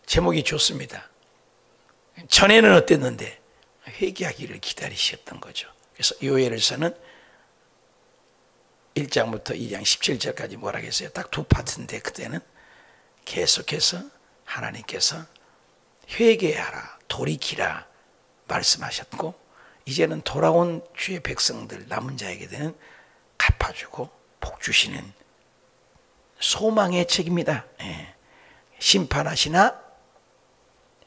제목이 좋습니다. 전에는 어땠는데 회개하기를 기다리셨던 거죠. 그래서 요엘에서는 1장부터 2장 17절까지 뭐라 했어요? 딱 두 파트인데 그때는 계속해서 하나님께서 회개하라, 돌이키라 말씀하셨고, 이제는 돌아온 주의 백성들 남은 자에게는 갚아주고 복 주시는 소망의 책입니다. 예. 심판하시나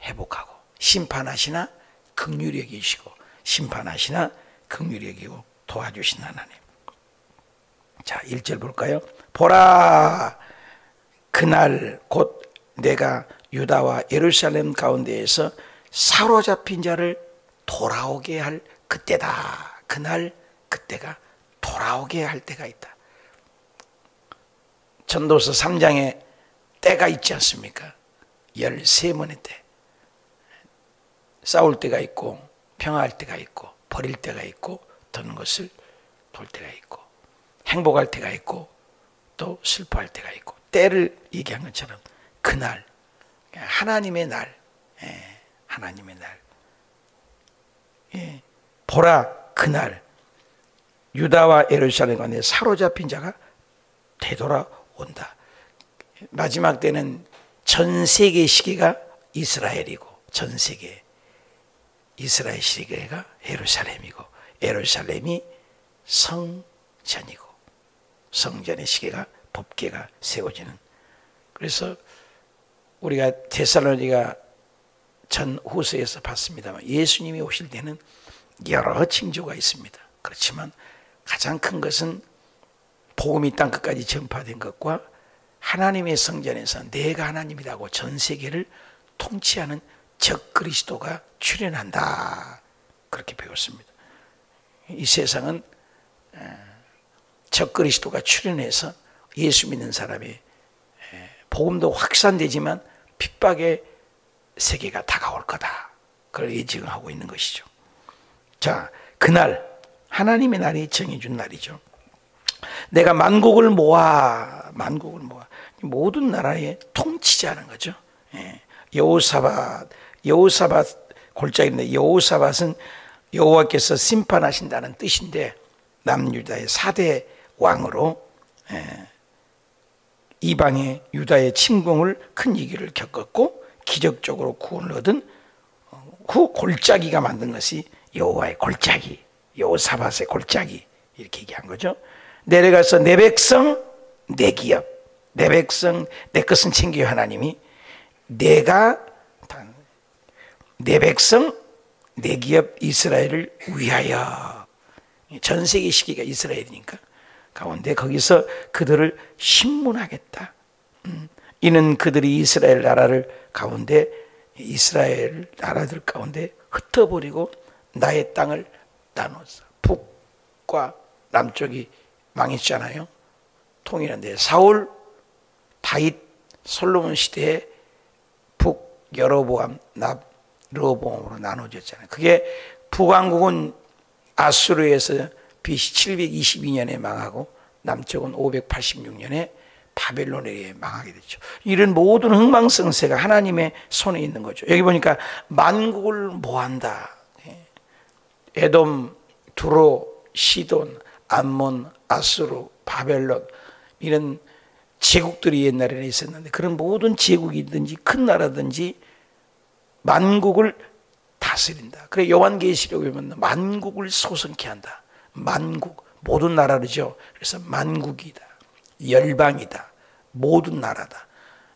회복하고, 심판하시나 긍휼히 여기시고, 심판하시나 긍휼히 여기고 도와주신 하나님. 자, 1절 볼까요? 보라, 그날 곧 내가 유다와 예루살렘 가운데에서 사로잡힌 자를 돌아오게 할 그때다. 그날, 그때가 돌아오게 할 때가 있다. 전도서 3장에 때가 있지 않습니까? 13번의 때. 싸울 때가 있고, 평화할 때가 있고, 버릴 때가 있고, 드는 것을 돌 때가 있고, 행복할 때가 있고, 또 슬퍼할 때가 있고, 때를 얘기한 것처럼 그날, 하나님의 날, 하나님의 날. 보라, 그날 유다와 예루살렘 가운데 사로잡힌 자가 되돌아온다. 마지막 때는 전 세계 시계가 이스라엘이고, 전 세계 이스라엘 시계가 예루살렘이고, 예루살렘이 성전이고, 성전의 시계가 법궤가 세워지는. 그래서 우리가 데살로니가 전후서에서 봤습니다만 예수님이 오실 때는 여러 징조가 있습니다. 그렇지만 가장 큰 것은 복음이 땅끝까지 전파된 것과 하나님의 성전에서 내가 하나님이라고 전 세계를 통치하는 적 그리스도가 출현한다. 그렇게 배웠습니다. 이 세상은 적 그리스도가 출현해서 예수 믿는 사람이 복음도 확산되지만 핍박의 세계가 다가올 거다. 그걸 예증하고 있는 것이죠. 자, 그날 하나님의 날이 정해준 날이죠. 내가 만국을 모아 모든 나라의 통치자는 거죠. 여호사밧 골짜기인데, 여호사밧은 여호와께서 심판하신다는 뜻인데, 남유다의 4대 왕으로 이방의 유다의 침공을 큰 위기를 겪었고 기적적으로 구원을 얻은 그 골짜기가 만든 것이 여호와의 골짜기, 여호사밧의 골짜기, 이렇게 얘기한 거죠. 내려가서 내 백성 내 기업, 내 백성 내 것은 챙겨요. 하나님이 내가 내 백성 내 기업 이스라엘을 위하여, 전 세계 시기가 이스라엘이니까 가운데 거기서 그들을 심문하겠다. 이는 그들이 이스라엘 나라를 가운데, 이스라엘 나라들 가운데 흩어버리고 나의 땅을 나눴어. 북과 남쪽이 망했잖아요. 통일한데 사울, 다윗, 솔로몬 시대에 북 여로보암, 르호보암으로 나눠졌잖아요. 그게 북왕국은 아수르에서 BC 722년에 망하고 남쪽은 586년에 바벨론에 망하게 됐죠. 이런 모든 흥망성쇠가 하나님의 손에 있는 거죠. 여기 보니까 만국을 모한다. 에돔, 두로, 시돈, 암몬, 아수르, 바벨론, 이런 제국들이 옛날에는 있었는데, 그런 모든 제국이든지 큰 나라든지 만국을 다스린다. 그래 요한계시록에 보면 만국을 소성케 한다. 만국, 모든 나라죠. 그래서 만국이다, 열방이다, 모든 나라다.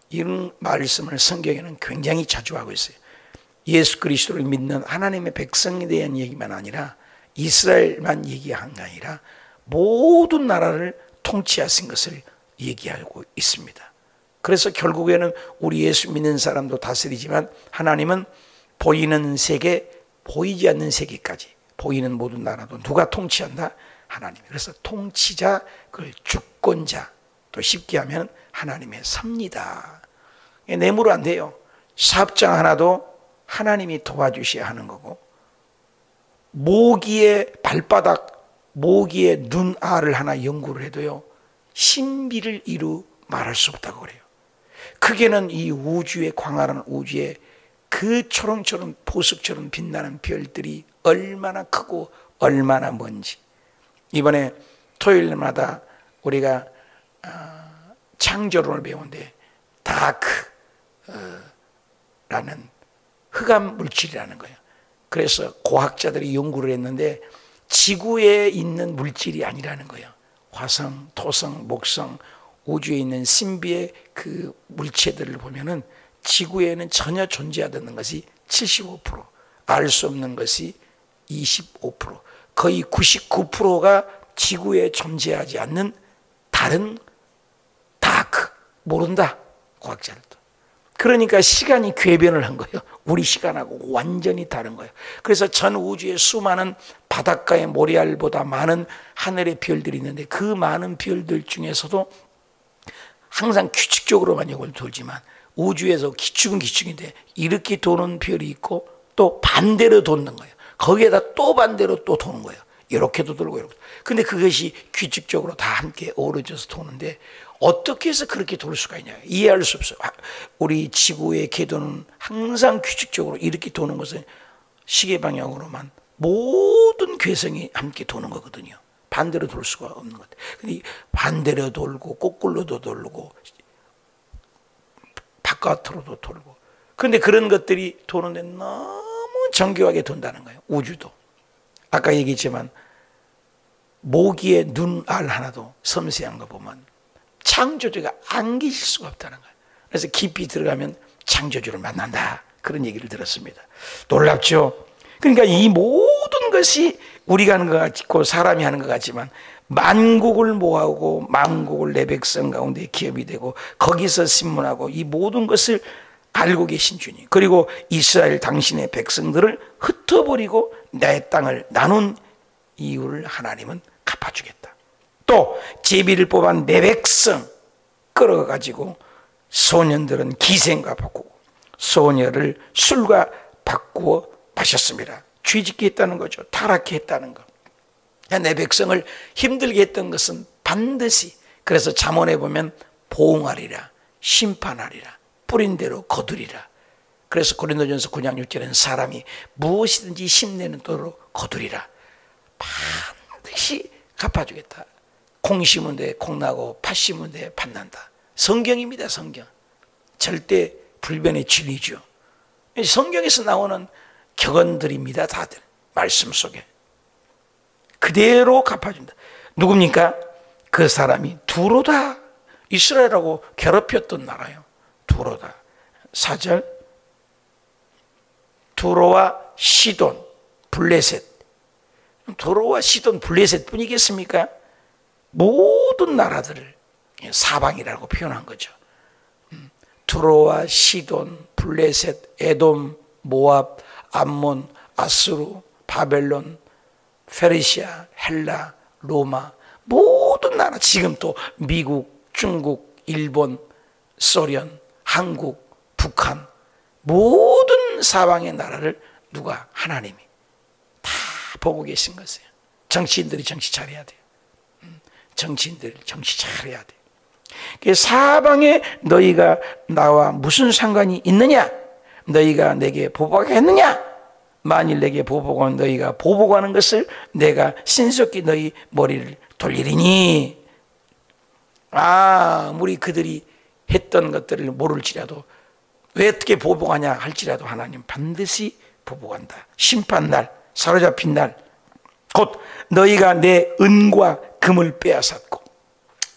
이런 말씀을 성경에는 굉장히 자주 하고 있어요. 예수 그리스도를 믿는 하나님의 백성에 대한 얘기만 아니라, 이스라엘만 얘기한 게 아니라 모든 나라를 통치하신 것을 얘기하고 있습니다. 그래서 결국에는 우리 예수 믿는 사람도 다스리지만, 하나님은 보이는 세계, 보이지 않는 세계까지, 보이는 모든 나라도 누가 통치한다? 하나님. 그래서 통치자, 그 주권자, 또 쉽게 하면 하나님의 섭니다. 뇌물 안 돼요. 사업장 하나도 하나님이 도와주셔야 하는 거고, 모기의 발바닥, 모기의 눈알을 하나 연구를 해도요, 신비를 이루 말할 수 없다고 그래요. 크게는 이 우주의 광활한 우주에 그 초롱초롱 보석처럼 빛나는 별들이 얼마나 크고 얼마나 먼지. 이번에 토요일마다 우리가 창조론을 배우는데 다크라는 흑암 물질이라는 거예요. 그래서 고학자들이 연구를 했는데 지구에 있는 물질이 아니라는 거예요. 화성, 토성, 목성, 우주에 있는 신비의 그 물체들을 보면은 지구에는 전혀 존재하지 않는 것이 75%, 알 수 없는 것이 25%, 거의 99%가 지구에 존재하지 않는 다른 다크, 모른다, 과학자들도. 그러니까 시간이 궤변을 한 거예요. 우리 시간하고 완전히 다른 거예요. 그래서 전 우주에 수많은 바닷가의 모래알보다 많은 하늘의 별들이 있는데 그 많은 별들 중에서도 항상 규칙적으로만 이걸 돌지만 우주에서 기축은 기축인데 이렇게 도는 별이 있고 또 반대로 도는 거예요. 거기에다 또 반대로 또 도는 거예요. 이렇게도 돌고 이렇게. 근데 그것이 규칙적으로 다 함께 어우러져서 도는데 어떻게 해서 그렇게 돌 수가 있냐, 이해할 수 없어요. 우리 지구의 궤도는 항상 규칙적으로 이렇게 도는 것은 시계 방향으로만 모든 궤성이 함께 도는 거거든요. 반대로 돌 수가 없는 것 같아요. 근데 반대로 돌고 거꾸로도 돌고 바깥으로도 돌고. 그런데 그런 것들이 도는데 너무 정교하게 돈다는 거예요. 우주도. 아까 얘기했지만 모기의 눈알 하나도 섬세한 거 보면 창조주가 안 계실 수가 없다는 거예요. 그래서 깊이 들어가면 창조주를 만난다, 그런 얘기를 들었습니다. 놀랍죠? 그러니까 이 모든 것이 우리가 하는 것 같고 사람이 하는 것 같지만 만국을 모아오고 만국을 내 백성 가운데 기업이 되고 거기서 신문하고 이 모든 것을 알고 계신 주님, 그리고 이스라엘 당신의 백성들을 흩어버리고 내 땅을 나눈 이유를 하나님은 갚아주겠다. 또 제비를 뽑아 내 백성 끌어가지고 소년들은 기생과 바꾸고 소녀를 술과 바꾸어 마셨습니다. 죄짓게 했다는 거죠. 타락해 했다는 거. 내 백성을 힘들게 했던 것은 반드시, 그래서 잠언에 보면 보응하리라, 심판하리라, 뿌린 대로 거두리라. 그래서 고린도전서 9장 6절에는 사람이 무엇이든지 힘내는 도로 거두리라. 반드시 갚아주겠다. 콩 심은 데 콩 나고 팥 심은 데 팥 난다. 성경입니다. 성경. 절대 불변의 진리죠. 성경에서 나오는 격언들입니다. 다들 말씀 속에 그대로 갚아준다. 누굽니까? 그 사람이 두로다. 이스라엘하고 괴롭혔던 나라요. 두로다. 4절 두로와 시돈, 블레셋. 두로와 시돈, 블레셋 뿐이겠습니까? 모든 나라들을 사방이라고 표현한 거죠. 두로와 시돈, 블레셋, 에돔, 모압, 암몬, 아수르, 바벨론, 페르시아, 헬라, 로마, 모든 나라, 지금 또 미국, 중국, 일본, 소련, 한국, 북한, 모든 사방의 나라를 누가? 하나님이 다 보고 계신 것이에요. 정치인들이 정치 잘해야 돼요. 정치인들 정치 잘해야 돼요. 사방에 너희가 나와 무슨 상관이 있느냐? 너희가 내게 보복했느냐? 만일 내게 보복하면 너희가 보복하는 것을 내가 신속히 너희 머리를 돌리리니. 아무리 그들이 했던 것들을 모를지라도 왜 어떻게 보복하냐 할지라도 하나님 반드시 보복한다. 심판날, 사로잡힌 날, 곧 너희가 내 은과 금을 빼앗았고,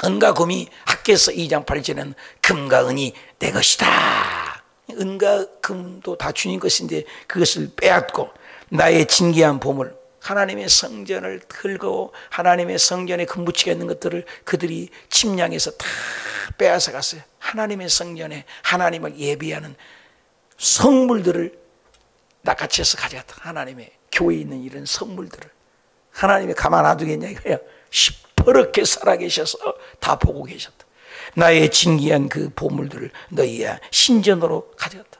은과 금이 학개서 2장 8절에는 금과 은이 내 것이다. 은과 금도 다 주님 것인데 그것을 빼앗고 나의 진귀한 보물, 하나님의 성전을 털고 하나님의 성전에 금붙이가 있는 것들을 그들이 침략해서 다 빼앗아 갔어요. 하나님의 성전에 하나님을 예배하는 성물들을 낚아채서 가져갔다. 하나님의 교회에 있는 이런 성물들을 하나님이 가만 놔두겠냐 이거야. 시퍼렇게 살아계셔서 다 보고 계셨다. 나의 진귀한 그 보물들을 너희야 신전으로 가져갔다.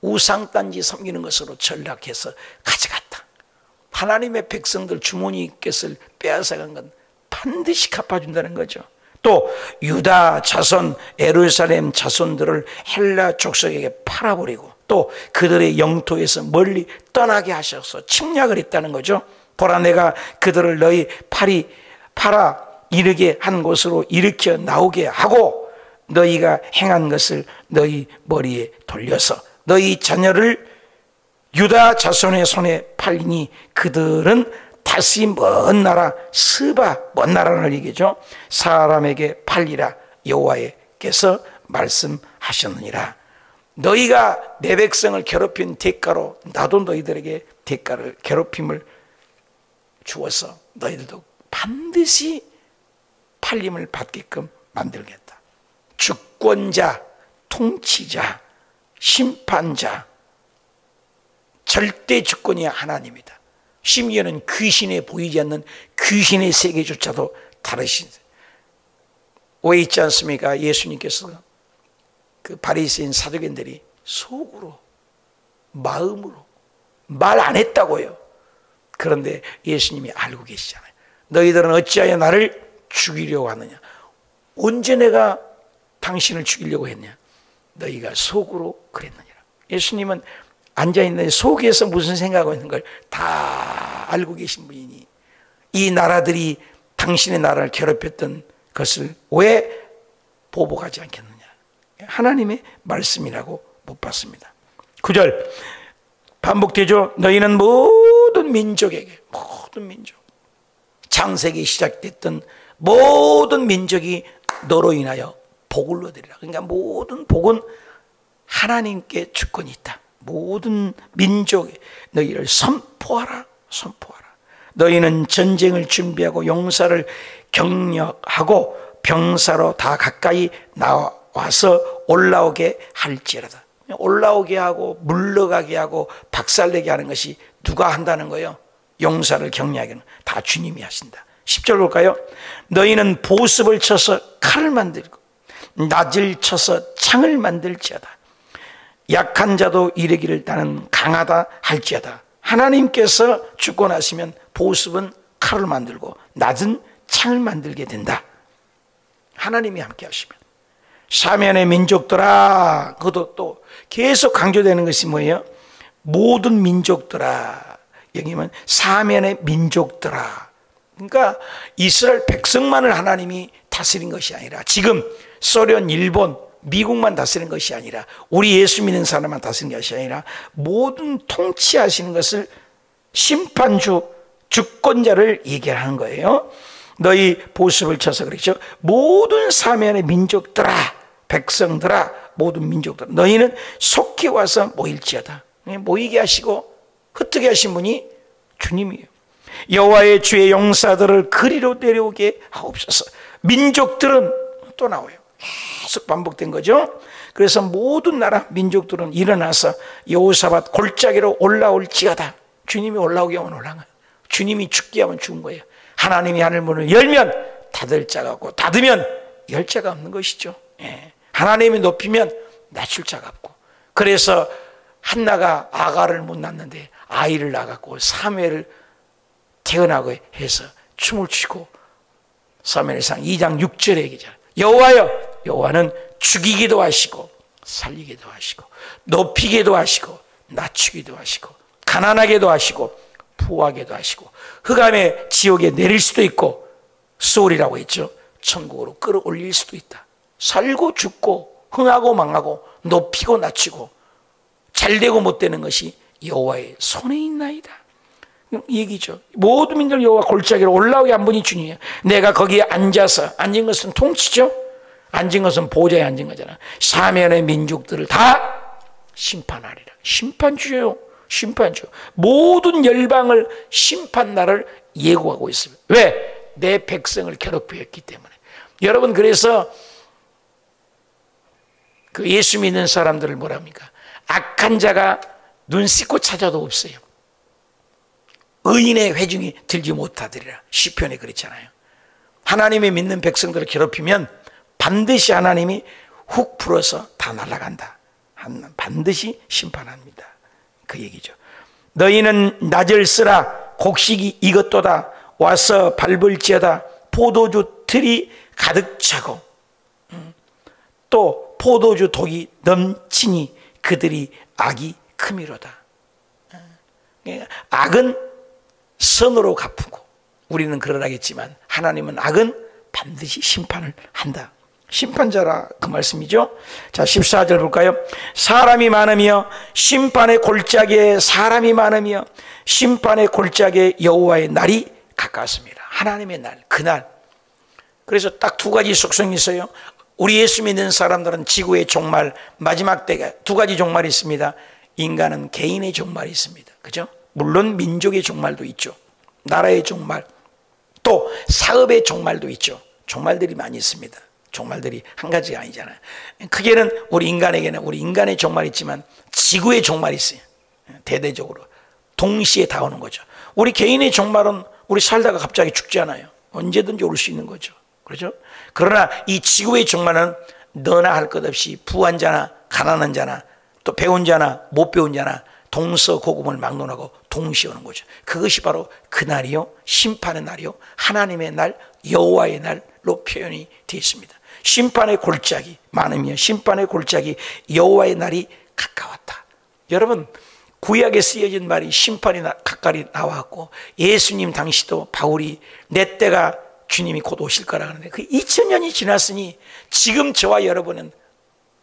우상단지 섬기는 것으로 전락해서 가져갔다. 하나님의 백성들 주머니 것을 빼앗아간 건 반드시 갚아준다는 거죠. 또 유다 자손, 예루살렘 자손들을 헬라 족속에게 팔아버리고 또 그들의 영토에서 멀리 떠나게 하셔서 침략을 했다는 거죠. 보라, 내가 그들을 너희 팔아 이르게 한 곳으로 일으켜 나오게 하고 너희가 행한 것을 너희 머리에 돌려서 너희 자녀를 유다 자손의 손에 팔리니 그들은 다시 먼 나라, 스바, 먼 나라를 얘기죠. 사람에게 팔리라 여호와께서 말씀하셨느니라. 너희가 내 백성을 괴롭힌 대가로 나도 너희들에게 대가를, 괴롭힘을 주어서 너희들도 반드시 팔림을 받게끔 만들겠다. 주권자, 통치자, 심판자, 절대 주권이 하나님이다. 심지어는 귀신에 보이지 않는 귀신의 세계조차도 다르신, 왜 있지 않습니까? 예수님께서 그 바리새인 사두개인들이 속으로, 마음으로 말 안 했다고요. 그런데 예수님이 알고 계시잖아요. 너희들은 어찌하여 나를 죽이려고 하느냐? 언제 내가 당신을 죽이려고 했냐? 너희가 속으로 그랬느니라. 예수님은 앉아있는 속에서 무슨 생각하고 있는 걸 다 알고 계신 분이니 이 나라들이 당신의 나라를 괴롭혔던 것을 왜 보복하지 않겠느냐? 하나님의 말씀이라고 못 봤습니다. 9절 반복되죠. 너희는 모든 민족에게, 모든 민족, 창세기 시작됐던 모든 민족이 너로 인하여 복을 얻으리라. 그러니까 모든 복은 하나님께 주권이 있다. 모든 민족에 너희를 선포하라, 선포하라. 너희는 전쟁을 준비하고 용사를 격려하고 병사로 다 가까이 나와서 올라오게 할지라다. 올라오게 하고 물러가게 하고 박살내게 하는 것이 누가 한다는 거예요? 용사를 격려하기는 다 주님이 하신다. 10절 볼까요? 너희는 보습을 쳐서 칼을 만들고 낫을 쳐서 창을 만들지어다. 약한 자도 이르기를 나는 강하다 할지어다. 하나님께서 주권하시면 보습은 칼을 만들고 낫은 창을 만들게 된다. 하나님이 함께 하시면. 사면의 민족들아, 그것도 또 계속 강조되는 것이 뭐예요? 모든 민족들아. 여기면 사면의 민족들아. 그러니까 이스라엘 백성만을 하나님이 다스린 것이 아니라 지금 소련, 일본, 미국만 다스린 것이 아니라 우리 예수 믿는 사람만 다스린 것이 아니라 모든 통치하시는 것을 심판주, 주권자를 얘기하는 거예요. 너희 보습을 쳐서 그렇죠. 모든 사면의 민족들아, 백성들아, 모든 민족들, 너희는 속히 와서 모일지어다. 모이게 하시고 흩뜨게 하신 분이 주님이에요. 여호와의 주의 용사들을 그리로 내려오게 하옵소서. 민족들은 또 나와요. 계속 반복된 거죠. 그래서 모든 나라 민족들은 일어나서 여호사밧 골짜기로 올라올지어다. 주님이 올라오게 하면 올라가요. 주님이 죽게 하면 죽은 거예요. 하나님이 하늘 문을 열면 닫을 자가 없고 닫으면 열 자가 없는 것이죠. 예. 하나님이 높이면 낮출 자가 없고. 그래서 한나가 아가를 못 낳는데 아이를 낳았고 사무엘을 태어나고 해서 춤을 추고 사무엘상 2장 6절에 얘기잖아요. 여호와여, 여호와는 죽이기도 하시고 살리기도 하시고 높이기도 하시고 낮추기도 하시고 가난하게도 하시고 부하게도 하시고 흑암의 지옥에 내릴 수도 있고 소울이라고 했죠. 천국으로 끌어올릴 수도 있다. 살고 죽고 흥하고 망하고 높이고 낮추고 잘되고 못되는 것이 여호와의 손에 있나이다. 얘기죠. 모든 민족 여호와 골짜기로 올라오게 한 분이 주님이에요. 내가 거기에 앉아서, 앉은 것은 통치죠. 앉은 것은 보좌에 앉은 거잖아. 사면의 민족들을 다 심판하리라. 심판주예요. 심판주. 모든 열방을 심판 날을 예고하고 있습니다. 왜? 내 백성을 괴롭혔기 때문에. 여러분, 그래서 그 예수 믿는 사람들을 뭐랍니까? 악한 자가 눈 씻고 찾아도 없어요. 의인의 회중이 들지 못하리라. 시편에 그랬잖아요. 하나님의 믿는 백성들을 괴롭히면 반드시 하나님이 훅 풀어서 다 날아간다. 반드시 심판합니다. 그 얘기죠. 너희는 낫을 쓰라. 곡식이 익었도다. 와서 밟을지어다. 포도주 틀이 가득 차고 또 포도주 독이 넘치니 그들이 악이 크미로다. 악은 선으로 갚고 우리는 그러라겠지만 하나님은 악은 반드시 심판을 한다. 심판자라 그 말씀이죠. 자, 14절 볼까요? 사람이 많으며 심판의 골짜기에 사람이 많으며 심판의 골짜기에 여호와의 날이 가까웠습니다. 하나님의 날, 그날. 그래서 딱 두 가지 속성이 있어요. 우리 예수 믿는 사람들은 지구의 종말, 마지막 때가 두 가지 종말이 있습니다. 인간은 개인의 종말이 있습니다. 그죠? 물론 민족의 종말도 있죠. 나라의 종말, 또 사업의 종말도 있죠. 종말들이 많이 있습니다. 종말들이 한 가지가 아니잖아요. 크게는 우리 인간에게는 우리 인간의 종말이 있지만 지구의 종말이 있어요. 대대적으로 동시에 다 오는 거죠. 우리 개인의 종말은 우리 살다가 갑자기 죽지 않아요. 언제든지 올 수 있는 거죠. 그렇죠? 그러나 이 지구의 종말은 너나 할 것 없이 부한 자나 가난한 자나 또 배운 자나 못 배운 자나 동서고금을 막론하고 동시에 오는 거죠. 그것이 바로 그날이요, 심판의 날이요, 하나님의 날, 여호와의 날로 표현이 되어 있습니다. 심판의 골짜기 많으며 심판의 골짜기 여호와의 날이 가까웠다. 여러분, 구약에 쓰여진 말이 심판이 가까이 나왔고, 예수님 당시도 바울이 내 때가 주님이 곧 오실 거라 하는데 그 2000년이 지났으니 지금 저와 여러분은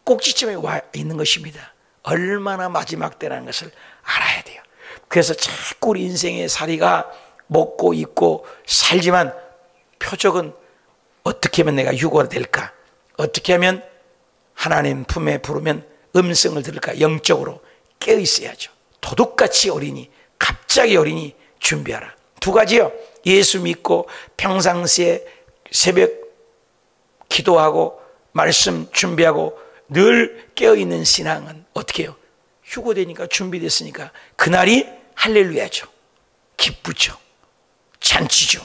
꼭지점에 와 있는 것입니다. 얼마나 마지막 때라는 것을 알아야 돼요. 그래서 자꾸 우리 인생의 살이가 먹고 입고 살지만 표적은 어떻게 하면 내가 유고가 될까? 어떻게 하면 하나님 품에 부르면 음성을 들을까? 영적으로 깨어 있어야죠. 도둑같이 어리니, 갑자기 어리니 준비하라. 두 가지요. 예수 믿고 평상시에 새벽 기도하고 말씀 준비하고 늘 깨어있는 신앙은 어떻게 해요? 휴고되니까 준비됐으니까 그날이 할렐루야죠. 기쁘죠. 잔치죠.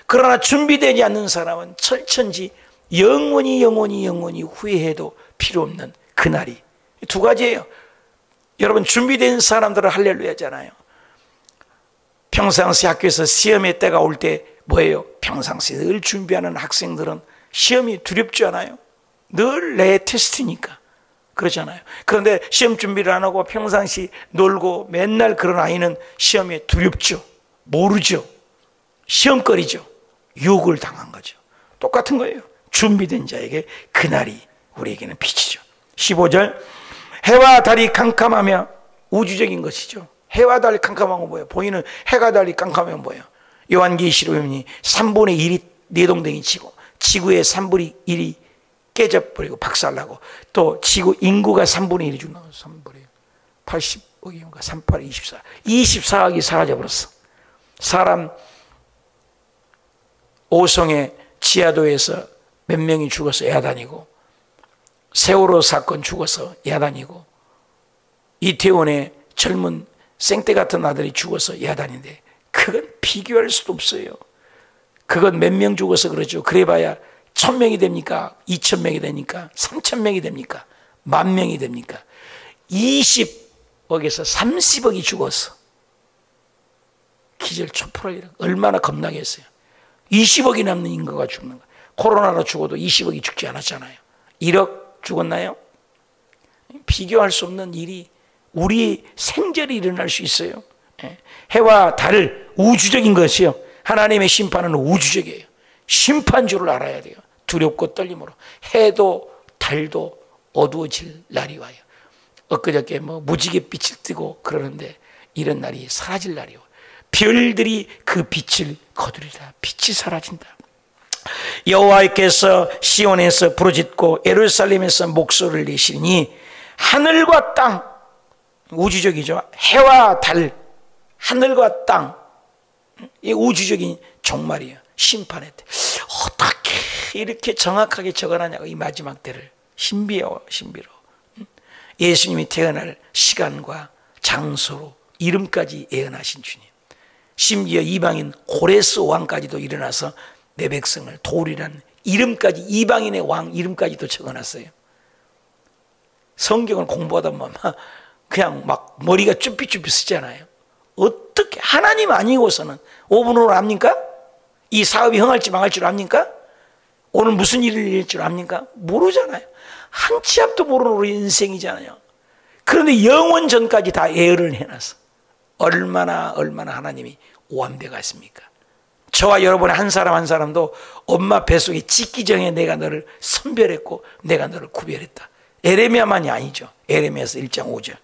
그러나 준비되지 않는 사람은 철천지 영원히 후회해도 필요 없는 그날이 두 가지예요. 여러분, 준비된 사람들은 할렐루야잖아요. 평상시 학교에서 시험의 때가 올 때 뭐예요? 평상시 늘 준비하는 학생들은 시험이 두렵지 않아요? 늘 내 테스트니까 그러잖아요. 그런데 시험 준비를 안 하고 평상시 놀고 맨날 그런 아이는 시험에 두렵죠. 모르죠. 시험거리죠. 유혹을 당한 거죠. 똑같은 거예요. 준비된 자에게 그날이 우리에게는 빛이죠. 15절, 해와 달이 캄캄하며 우주적인 것이죠. 해와 달이 캄캄한 건 뭐예요? 보이는 해가 달이 캄캄하면 뭐예요? 요한계시록 보면 3분의 1이 내동댕이 치고 지구의 3분의 1이 깨져버리고 박살나고 또 지구 인구가 3분의 1이 죽는 3분의 80억인가 38에 24억이 사라져버렸어. 사람 오송의 지하도에서 몇 명이 죽어서 야단이고, 세월호 사건 죽어서 야단이고, 이태원의 젊은 생떼 같은 아들이 죽어서 야단인데 그건 비교할 수도 없어요. 그건 몇 명 죽어서 그러죠. 그래봐야 1000명이 됩니까? 2000명이 됩니까? 3000명이 됩니까? 10,000명이 됩니까? 20억에서 30억이 죽었어. 기절초포를 얼마나 겁나게 했어요. 20억이 남는 인구가 죽는 거예요. 코로나로 죽어도 20억이 죽지 않았잖아요. 1억 죽었나요? 비교할 수 없는 일이 우리 생전에 일어날 수 있어요. 해와 달을 우주적인 것이요. 하나님의 심판은 우주적이에요. 심판주를 알아야 돼요. 두렵고 떨림으로. 해도 달도 어두워질 날이 와요. 엊그저께 무지개 빛을 뜨고 그러는데 이런 날이 사라질 날이요. 별들이 그 빛을 거두리라. 빛이 사라진다. 여호와께서 시온에서 부르짖고 예루살렘에서 목소리를 내시니 하늘과 땅, 우주적이죠. 해와 달, 하늘과 땅, 이 우주적인 종말이에요. 심판의 때. 어떻게 이렇게 정확하게 적어놨냐고, 이 마지막 때를. 신비해요, 신비로워. 예수님이 태어날 시간과 장소로 이름까지 예언하신 주님. 심지어 이방인 고레스 왕까지도 일어나서 내 백성을 도우리라는 이름까지, 이방인의 왕 이름까지도 적어놨어요. 성경을 공부하다 보면 그냥 막 머리가 쭈삣쭈삣 쓰잖아요. 어떻게 하나님 아니고서는 5분 후로 압니까? 이 사업이 흥할지 망할 줄 압니까? 오늘 무슨 일을 일어날 줄 압니까? 모르잖아요. 한 치 앞도 모르는 우리 인생이잖아요. 그런데 영원 전까지 다 예언을 해놨어. 얼마나 하나님이 완벽하십니까? 저와 여러분의 한 사람 한 사람도 엄마 뱃속에 짓기 전에 내가 너를 선별했고 내가 너를 구별했다. 에레미야만이 아니죠. 에레미야서 1장 5절.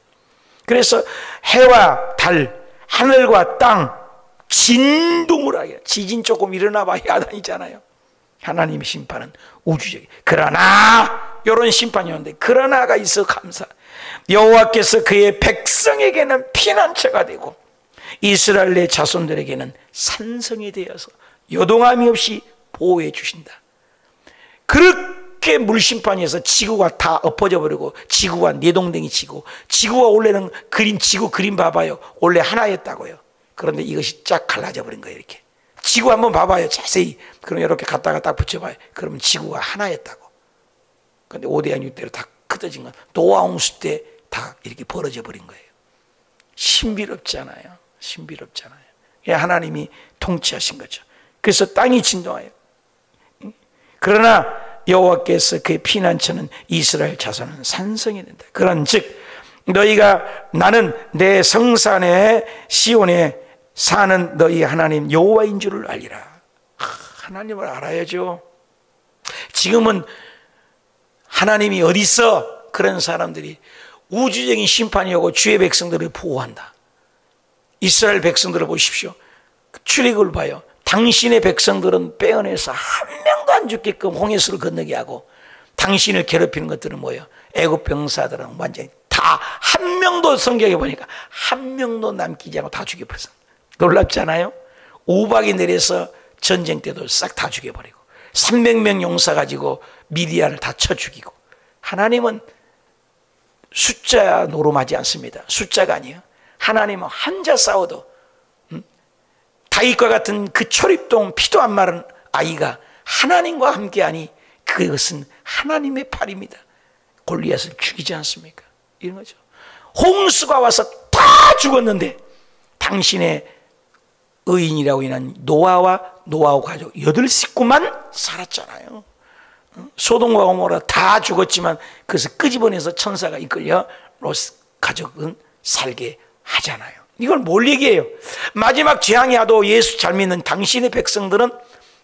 그래서 해와 달, 하늘과 땅 진동을 하게. 지진 조금 일어나 봐 야단이잖아요. 하나님의 심판은 우주적이. 그러나 이런 심판이 오는데 그러나가 있어 감사. 여호와께서 그의 백성에게는 피난처가 되고 이스라엘 내 자손들에게는 산성이 되어서 요동함이 없이 보호해 주신다. 그렇게 물심판에서 지구가 다 엎어져 버리고 지구가 내동댕이 치고 지구가 원래는 지구 그림 봐봐요. 원래 하나였다고요. 그런데 이것이 쫙 갈라져 버린 거예요. 이렇게 지구 한번 봐봐요. 자세히. 그럼 이렇게 갖다가 딱 붙여봐요. 그러면 지구가 하나였다고. 그런데 5대양 6대로 다 흩어진 건 노아 홍수 때 다 이렇게 벌어져 버린 거예요. 신비롭잖아요. 신비롭잖아요. 하나님이 통치하신 거죠. 그래서 땅이 진동하여. 그러나 여호와께서 그의 피난처는 이스라엘 자손은 산성이 된다. 그런즉 너희가 나는 내 성산에 시온에 사는 너희 하나님 여호와인 줄을 알리라. 하나님을 알아야죠. 지금은 하나님이 어디 있어? 그런 사람들이 우주적인 심판이 오고 주의 백성들을 보호한다. 이스라엘 백성들을 보십시오. 출애굽을 봐요. 당신의 백성들은 빼어내서 한 명도 안 죽게끔 홍해수를 건너게 하고 당신을 괴롭히는 것들은 뭐예요? 애굽 병사들은 완전히 다 한 명도 성경에 보니까 한 명도 남기지 않고 다 죽여버렸어. 놀랍잖아요. 우박이 내려서 전쟁 때도 싹 다 죽여버리고 300명 용사 가지고 미디안을 다 쳐 죽이고. 하나님은 숫자 노름하지 않습니다. 숫자가 아니에요. 하나님은 혼자 싸워도 다윗과 같은 그 초립동 피도 안 마른 아이가 하나님과 함께하니 그것은 하나님의 팔입니다. 골리앗을 죽이지 않습니까? 이런 거죠. 홍수가 와서 다 죽었는데 당신의 의인이라고 인한 노아와 가족 8식구만 살았잖아요. 소돔과 고모라 다 죽었지만 그것을 끄집어내서 천사가 이끌려 롯 가족은 살게 하잖아요. 이걸 뭘 얘기해요? 마지막 재앙이 와도 예수 잘 믿는 당신의 백성들은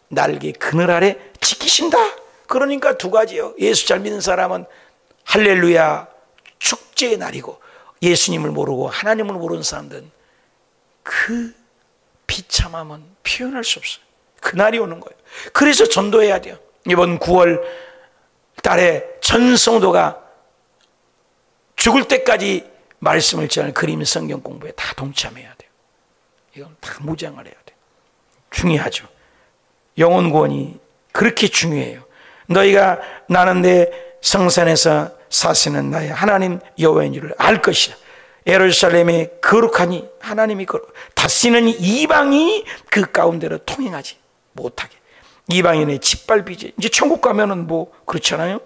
날개 그늘 아래 지키신다. 그러니까 두 가지요. 예수 잘 믿는 사람은 할렐루야 축제의 날이고 예수님을 모르고 하나님을 모르는 사람들은 그 비참함은 표현할 수 없어요. 그날이 오는 거예요. 그래서 전도해야 돼요. 이번 9월 달에 전 성도가 죽을 때까지 말씀을 전하는 그림 성경 공부에 다 동참해야 돼요. 이건 다 무장을 해야 돼요. 중요하죠. 영혼 구원이 그렇게 중요해요. 너희가 나는 내 성산에서 사시는 나의 하나님 여호와인 줄을 알 것이다. 예루살렘이 거룩하니 하나님이 거룩. 다시는 이방이 그 가운데로 통행하지 못하게. 이방인의 짓밟이지. 이제 천국 가면은 뭐 그렇잖아요.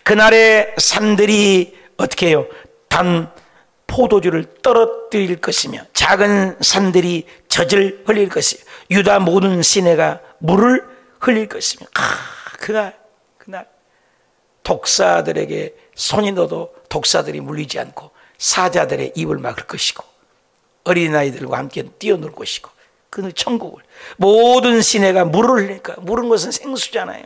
그날의 산들이 어떻게 해요? 단 포도주를 떨어뜨릴 것이며 작은 산들이 젖을 흘릴 것이며 유다 모든 시내가 물을 흘릴 것이며. 그날 독사들에게 손이 넣어도 독사들이 물리지 않고 사자들의 입을 막을 것이고 어린아이들과 함께 뛰어놀 것이고 그 천국을 모든 시내가 물을 흘리니까. 물은 것은 생수잖아요.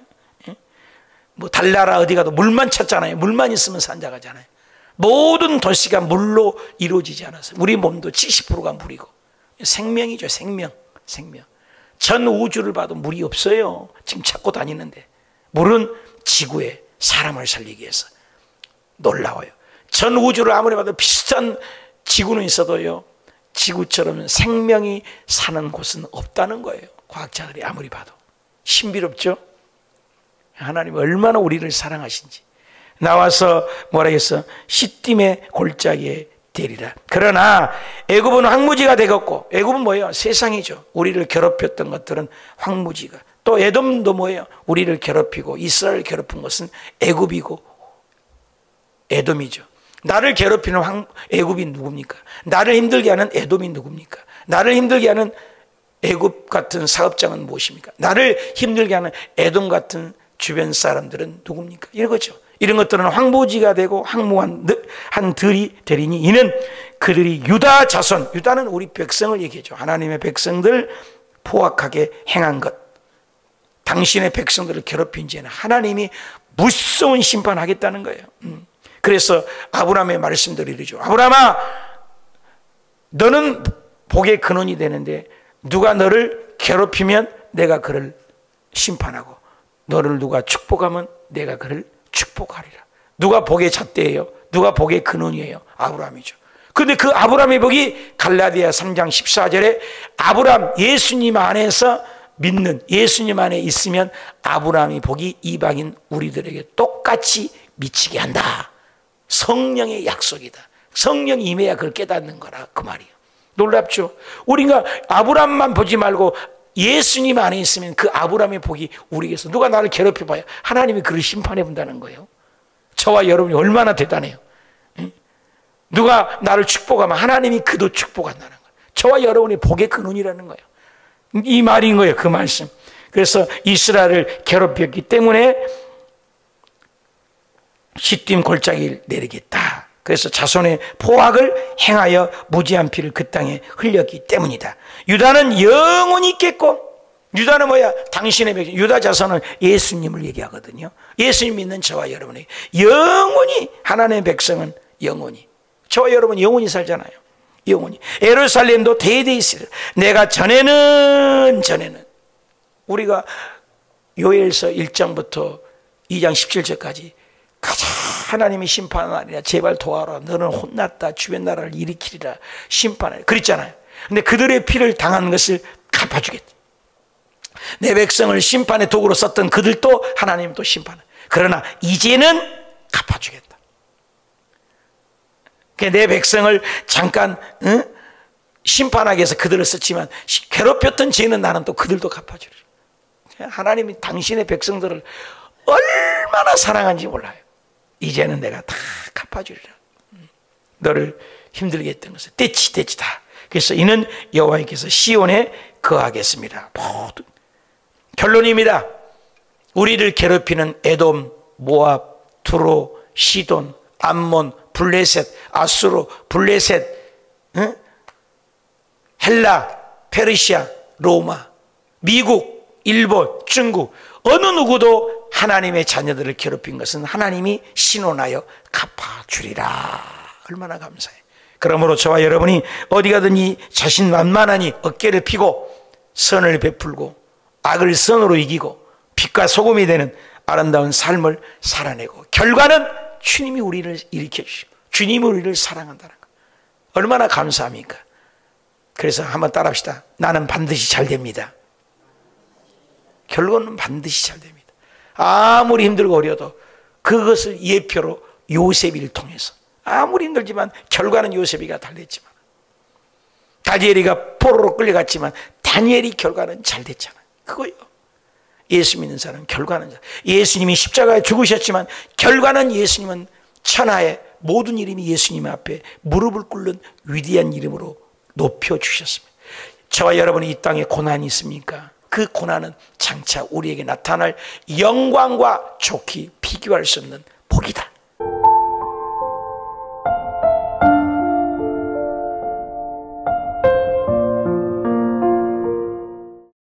뭐 달나라 어디 가도 물만 찾잖아요. 물만 있으면 산자가잖아요. 모든 도시가 물로 이루어지지 않아서 우리 몸도 70%가 물이고 생명이죠. 생명. 전 우주를 봐도 물이 없어요. 지금 찾고 다니는데 물은 지구에 사람을 살리기 위해서 놀라워요. 전 우주를 아무리 봐도 비슷한 지구는 있어도요, 지구처럼 생명이 사는 곳은 없다는 거예요. 과학자들이 아무리 봐도. 신비롭죠? 하나님이 얼마나 우리를 사랑하신지. 나와서 뭐라 했어? 시딤의 골짜기에 되리라. 그러나 애굽은 황무지가 되겠고, 애굽은 뭐예요? 세상이죠. 우리를 괴롭혔던 것들은 황무지가. 또 에돔도 뭐예요? 우리를 괴롭히고 이스라엘을 괴롭힌 것은 애굽이고 에돔이죠. 나를 괴롭히는 애굽이 누굽니까? 나를 힘들게 하는 에돔이 누굽니까? 나를 힘들게 하는 애굽 같은 사업장은 무엇입니까? 나를 힘들게 하는 에돔 같은 주변 사람들은 누굽니까? 이거죠. 이런 것들은 황무지가 되고 황무한 들이 되리니 이는 그들이 유다 자손, 유다는 우리 백성을 얘기하죠. 하나님의 백성들 포악하게 행한 것, 당신의 백성들을 괴롭힌 죄는 하나님이 무서운 심판하겠다는 거예요. 그래서 아브라함의 말씀들이 이러죠. 아브라함아, 너는 복의 근원이 되는데 누가 너를 괴롭히면 내가 그를 심판하고 너를 누가 축복하면 내가 그를 축복하리라. 누가 복의 잣대예요? 누가 복의 근원이에요? 아브라함이죠. 그런데 그 아브라함의 복이 갈라디아 3장 14절에 아브라함, 예수님 안에서 믿는, 예수님 안에 있으면 아브라함의 복이 이방인 우리들에게 똑같이 미치게 한다. 성령의 약속이다. 성령이 임해야 그걸 깨닫는 거라 그 말이에요. 놀랍죠? 우리가 아브라함만 보지 말고 예수님 안에 있으면 그 아브라함의 복이 우리에게서, 누가 나를 괴롭혀봐야 하나님이 그를 심판해 본다는 거예요. 저와 여러분이 얼마나 대단해요. 누가 나를 축복하면 하나님이 그도 축복한다는 거예요. 저와 여러분이 복의 근원이라는 거예요. 이 말인 거예요. 그 말씀. 그래서 이스라엘을 괴롭혔기 때문에 시딤 골짜기를 내리겠다. 그래서 자손의 포악을 행하여 무지한 피를 그 땅에 흘렸기 때문이다. 유다는 영원히 있겠고, 유다는 뭐야? 당신의 백성, 유다 자손은 예수님을 얘기하거든요. 예수님 믿는 저와 여러분이 영원히, 하나님의 백성은 영원히, 저와 여러분 영원히 살잖아요. 영원히. 예루살렘도 대대에 있으리라. 내가 전에는 우리가 요엘서 1장부터 2장 17절까지 가자, 하나님이 심판하리라, 제발 도와라, 너는 혼났다, 주변 나라를 일으키리라, 심판하리라 그랬잖아요. 근데 그들의 피를 당한 것을 갚아주겠다. 내 백성을 심판의 도구로 썼던 그들도 하나님 또 심판해. 그러나 이제는 갚아주겠다. 내 백성을 잠깐 심판하기 위해서 그들을 썼지만 괴롭혔던 죄는 나는 또 그들도 갚아주리라. 하나님이 당신의 백성들을 얼마나 사랑한지 몰라요. 이제는 내가 다 갚아주리라. 너를 힘들게 했던 것을 떼치다. 그래서 이는 여호와께서 시온에 거하겠습니다. 모든 결론입니다. 우리를 괴롭히는 에돔, 모압, 두로, 시돈, 암몬, 블레셋, 아수르, 블레셋, 헬라, 페르시아, 로마, 미국, 일본, 중국, 어느 누구도 하나님의 자녀들을 괴롭힌 것은 하나님이 신원하여 갚아주리라. 얼마나 감사해. 그러므로 저와 여러분이 어디 가든지 자신만만하니 어깨를 펴고 선을 베풀고 악을 선으로 이기고 빛과 소금이 되는 아름다운 삶을 살아내고, 결과는 주님이 우리를 일으켜 주시고 주님이 우리를 사랑한다는 것, 얼마나 감사합니까? 그래서 한번 따라합시다. 나는 반드시 잘 됩니다. 결론은 반드시 잘 됩니다. 아무리 힘들고 어려도 그것을 예표로 요셉이를 통해서, 아무리 힘들지만 결과는 요셉이가 달랬지만, 다니엘이가 포로로 끌려갔지만 다니엘이 결과는 잘 됐잖아요. 그거요. 예수 믿는 사람은 결과는, 예수님이 십자가에 죽으셨지만 결과는 예수님은 천하의 모든 이름이 예수님 앞에 무릎을 꿇는 위대한 이름으로 높여주셨습니다. 저와 여러분이 이 땅에 고난이 있습니까? 그 고난은 장차 우리에게 나타날 영광과 좋게 비교할 수 없는 복이다.